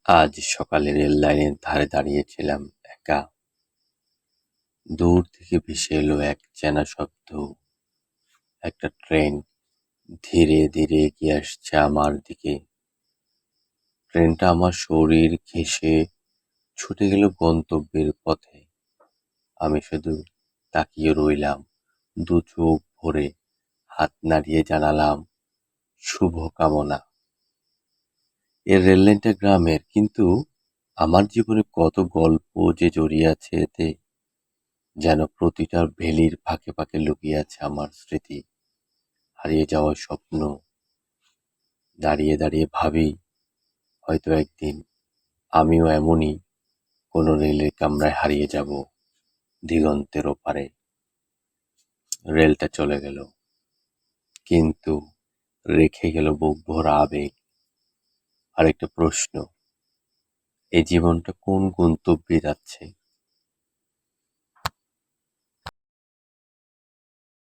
আজ সকালে রেল লাইনের ধারে দাঁড়িয়েছিলাম একা। দূর থেকে ভেসে এলো এক চেনা শব্দ। একটা ট্রেন ধীরে ধীরে এগিয়ে আসছে আমার দিকে। ট্রেনটা আমার শরীর ঘেঁষে ছুটে গেল গন্তব্যের পথে। আমি শুধু তাকিয়ে রইলাম, দু চোখ ভরে হাত নাড়িয়ে জানালাম শুভ কামনা। এই রেললাইনটা গ্রামের, কিন্তু আমার জীবনে কত গল্প যে জড়িয়ে আছে এতে। যেন প্রতিটা ভেলির ফাঁকে ফাঁকে লুকিয়ে আছে আমার স্মৃতি, হারিয়ে যাওয়ার স্বপ্ন। দাঁড়িয়ে দাঁড়িয়ে ভাবি, হয়তো একদিন আমিও এমনই কোনো রেলের কামরায় হারিয়ে যাব, দিগন্তের ওপারে। রেলটা চলে গেল, কিন্তু রেখে গেল বুক ভরা আবেগ আর একটা প্রশ্ন, এই জীবনটা কোন গন্তব্যে যাচ্ছে।